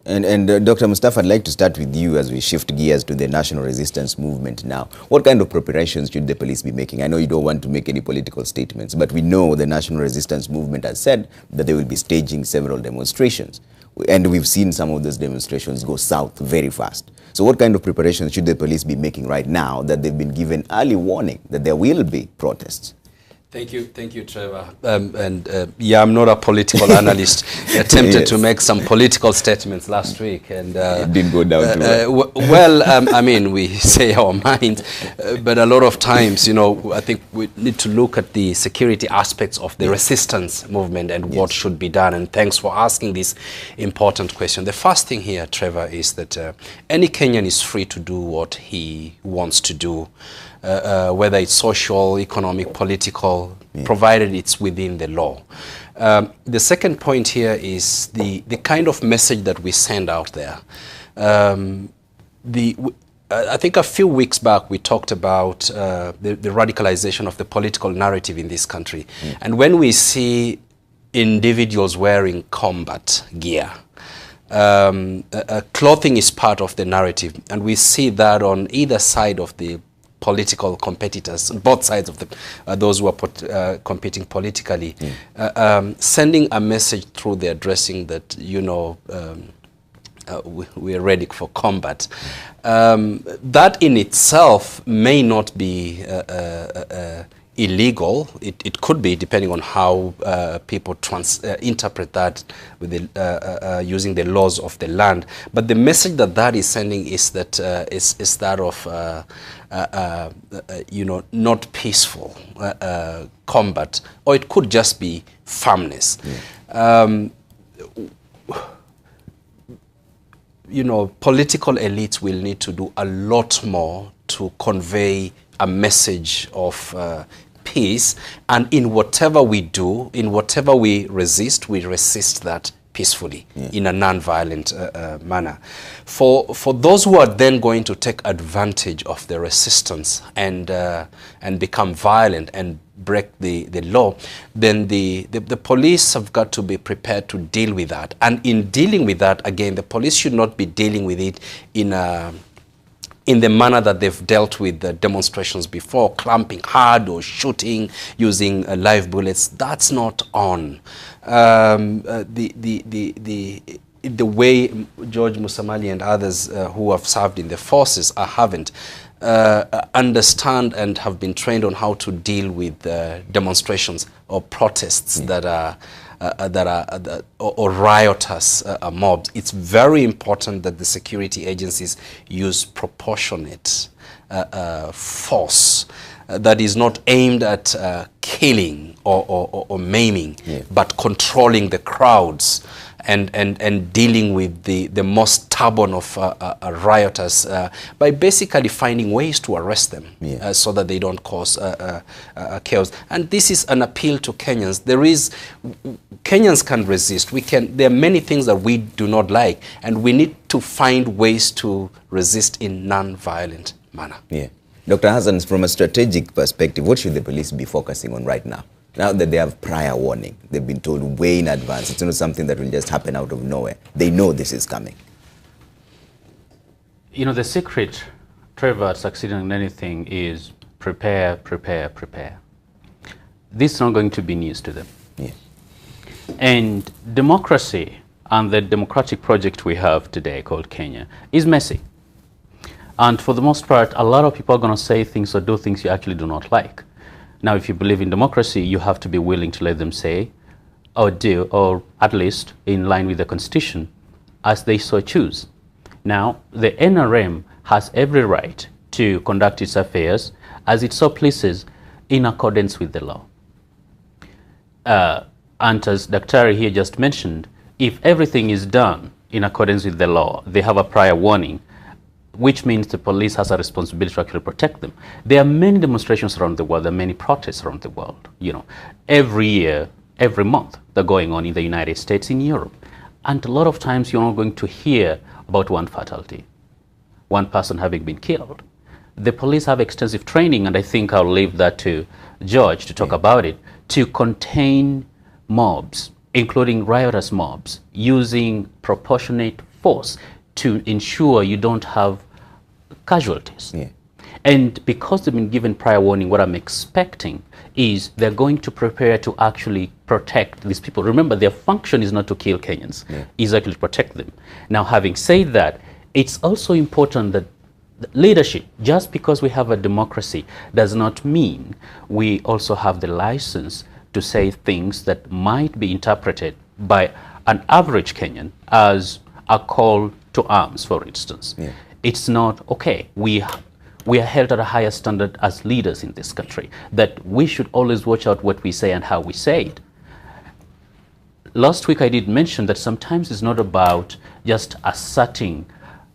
And Dr. Mustafa, I'd like to start with you as we shift gears to the national resistance movement now. What kind of preparations should the police be making? I know you don't want to make any political statements, but we know the national resistance movement has said that they will be staging several demonstrations. And we've seen some of those demonstrations go south very fast. So what kind of preparations should the police be making right now that they've been given early warning that there will be protests? Thank you, Trevor. Yeah, I'm not a political analyst. I attempted Yes. to make some political statements last week, and it didn't go down too well. I mean, we say our mind, but a lot of times, you know, I think we need to look at the security aspects of the resistance movement and what should be done. And thanks for asking this important question. The first thing here, Trevor, is that any Kenyan is free to do what he wants to do. Whether it's social, economic, political, provided it's within the law. The second point here is the kind of message that we send out there. I think a few weeks back we talked about the radicalization of the political narrative in this country. And when we see individuals wearing combat gear, clothing is part of the narrative, and we see that on either side of the political competitors, both sides of the those who are competing politically, sending a message through their dressing that, you know, we are ready for combat. That in itself may not be illegal. It could be, depending on how people interpret that with the, using the laws of the land. But the message that is sending is that is that of you know, not peaceful combat, or it could just be firmness. You know, political elites will need to do a lot more to convey a message of peace, and in whatever we do, in whatever we resist that peacefully, in a non-violent manner. For those who are then going to take advantage of the resistance and become violent and break the law, then the police have got to be prepared to deal with that. And in dealing with that, again, the police should not be dealing with it in the manner that they've dealt with the demonstrations before, clamping hard or shooting, using live bullets. That's not on. The way George Musamali and others who have served in the forces haven't understand and have been trained on how to deal with demonstrations or protests that are or riotous mobs. It's very important that the security agencies use proportionate force that is not aimed at killing or maiming, but controlling the crowds and dealing with the most stubborn of rioters by basically finding ways to arrest them so that they don't cause chaos. And this is an appeal to Kenyans. Kenyans can resist. There are many things that we do not like, and we need to find ways to resist in non-violent manner. Dr. Hassan, from a strategic perspective, what should the police be focusing on right now? Now that they have prior warning, they've been told way in advance. It's not something that will just happen out of nowhere. They know this is coming. You know, the secret, Trevor, succeeding in anything is prepare, prepare, prepare. This is not going to be news to them. And democracy and the democratic project we have today called Kenya is messy. And for the most part, a lot of people are going to say things or do things you actually do not like. Now, if you believe in democracy, you have to be willing to let them say or do, or at least in line with the Constitution, as they so choose. Now, the NRM has every right to conduct its affairs as it so pleases in accordance with the law. And as Dr. here just mentioned, if everything is done in accordance with the law, they have a prior warning, which means the police has a responsibility to actually protect them. There are many demonstrations around the world, there are many protests around the world. You know, every year, every month, they're going on in the United States, in Europe. And a lot of times you're not going to hear about one fatality, one person having been killed. The police have extensive training, and I think I'll leave that to George to talk about it, to contain mobs, including riotous mobs, using proportionate force to ensure you don't have casualties. Yeah. And because they've been given prior warning, what I'm expecting is they're going to prepare to actually protect these people. Remember, their function is not to kill Kenyans, it's actually to protect them. Now, having said that, it's also important that leadership, just because we have a democracy, does not mean we also have the license to say things that might be interpreted by an average Kenyan as a call to arms, for instance. Yeah. It's not okay. We are held at a higher standard as leaders in this country, that we should always watch out what we say and how we say it. Last week I did mention that sometimes it's not about just asserting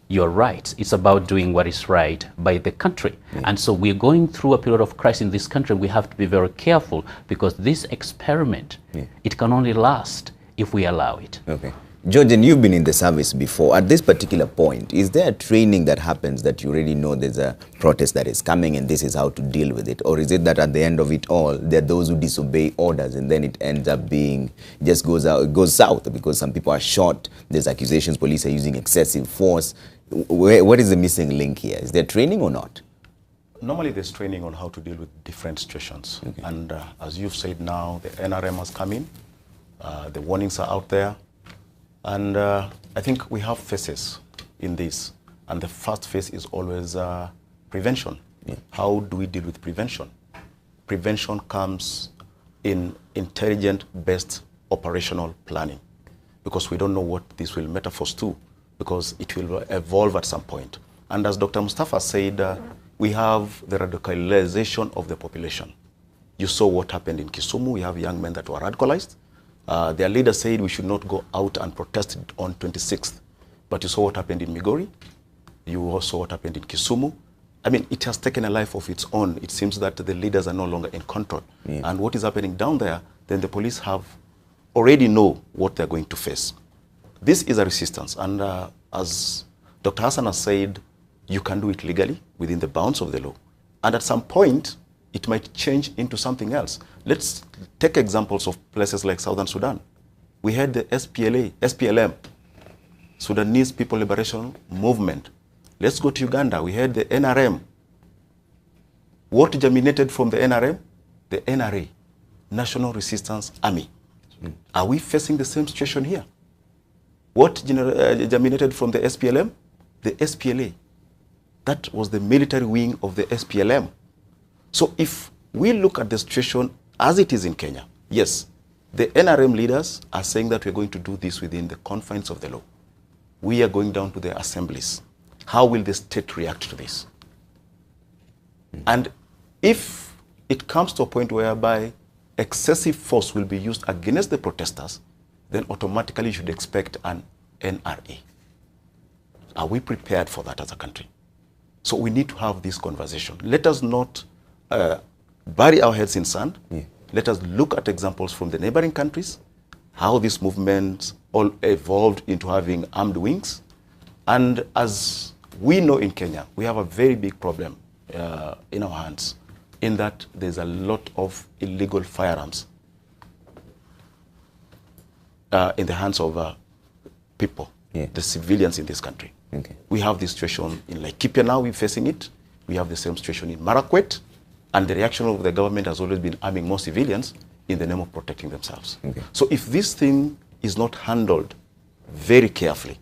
your rights, it's about doing what is right by the country. And so we're going through a period of crisis in this country. We have to be very careful, because this experiment, it can only last if we allow it. Okay. George, and you've been in the service before. At this particular point, is there a training that happens that you already know there's a protest that is coming and this is how to deal with it? Or is it that at the end of it all, there are those who disobey orders and then it ends up being, just goes south because some people are shot, there's accusations police are using excessive force. What is the missing link here? Is there training or not? Normally there's training on how to deal with different situations. Okay. And as you've said now, the NRM has come in, the warnings are out there. And I think we have phases in this. And the first phase is always prevention. Yeah. How do we deal with prevention? Prevention comes in intelligent-based operational planning, because we don't know what this will metaphors to, because it will evolve at some point. And as Dr. Mustafa said, we have the radicalization of the population. You saw what happened in Kisumu. We have young men that were radicalized. Their leader said we should not go out and protest on 26th. But you saw what happened in Migori. You also saw what happened in Kisumu. I mean, it has taken a life of its own. It seems that the leaders are no longer in control. Yeah. And what is happening down there, then the police have already know what they're going to face. This is a resistance. And as Dr. Hassan has said, you can do it legally within the bounds of the law. And at some point, it might change into something else. Let's take examples of places like Southern Sudan. We had the SPLM, Sudanese People Liberation Movement. Let's go to Uganda. We had the NRM. What germinated from the NRM? The NRA, National Resistance Army. Are we facing the same situation here? What germinated from the SPLM? The SPLA. That was the military wing of the SPLM. So if we look at the situation as it is in Kenya, yes, the NRM leaders are saying that we're going to do this within the confines of the law. We are going down to the assemblies. How will the state react to this? And if it comes to a point whereby excessive force will be used against the protesters, then automatically you should expect an NRA. Are we prepared for that as a country? So we need to have this conversation. Let us not bury our heads in sand. Yeah. Let us look at examples from the neighboring countries, how these movements all evolved into having armed wings. And as we know in Kenya, we have a very big problem in our hands, in that there's a lot of illegal firearms in the hands of people, the civilians in this country. Okay. We have this situation in Laikipia now, we're facing it. We have the same situation in Marakwet. And the reaction of the government has always been arming more civilians in the name of protecting themselves. Okay. So if this thing is not handled very carefully,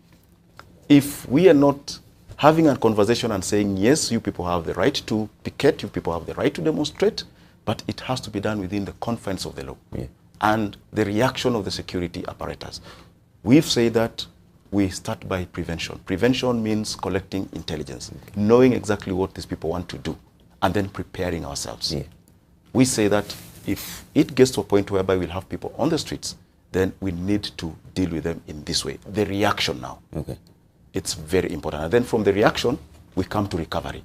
if we are not having a conversation and saying, yes, you people have the right to picket, you people have the right to demonstrate, but it has to be done within the confines of the law. Yeah. And the reaction of the security apparatus. We've said that we start by prevention. Prevention means collecting intelligence, knowing exactly what these people want to do, and then preparing ourselves. Yeah. We say that if it gets to a point whereby we'll have people on the streets, then we need to deal with them in this way. The reaction now. Okay. It's very important. And then from the reaction, we come to recovery.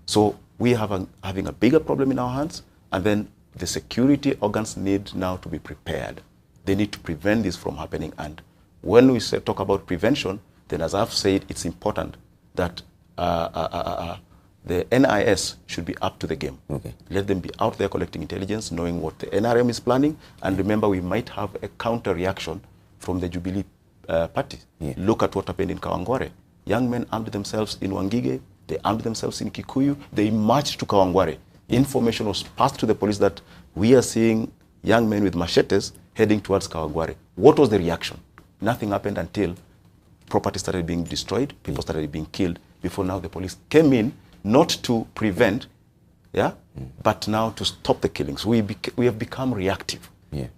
So we have having a bigger problem in our hands, and then the security organs need now to be prepared. They need to prevent this from happening. And when we talk about prevention, then as I've said, it's important that the NIS should be up to the game. Okay. Let them be out there collecting intelligence, knowing what the NRM is planning. And remember, we might have a counter reaction from the Jubilee party. Look at what happened in Kawangware. Young men armed themselves in Wangige, they armed themselves in Kikuyu, they marched to Kawangware. Information was passed to the police that we are seeing young men with machetes heading towards Kawangware. What was the reaction? Nothing happened until property started being destroyed, people started being killed, before now the police came in, not to prevent, but now to stop the killings. We have become reactive.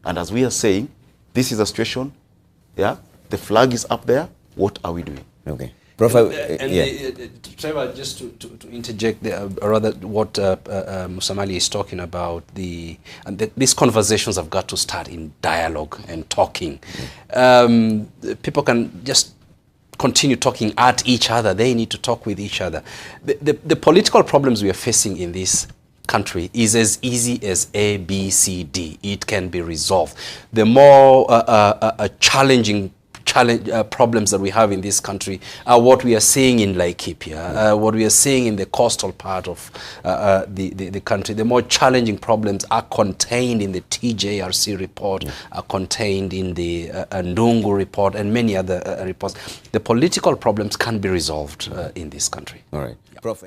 And as we are saying, this is a situation, the flag is up there, what are we doing? Okay. Trevor, just to interject there, rather what Musamali is talking about, these conversations have got to start in dialogue and talking. People can just continue talking at each other. They need to talk with each other. The political problems we are facing in this country is as easy as A, B, C, D. It can be resolved. The more challenging problems that we have in this country are what we are seeing in Laikipia, what we are seeing in the coastal part of the country. The more challenging problems are contained in the TJRC report, are contained in the Ndungu report and many other reports. The political problems can be resolved in this country. All right. Prof.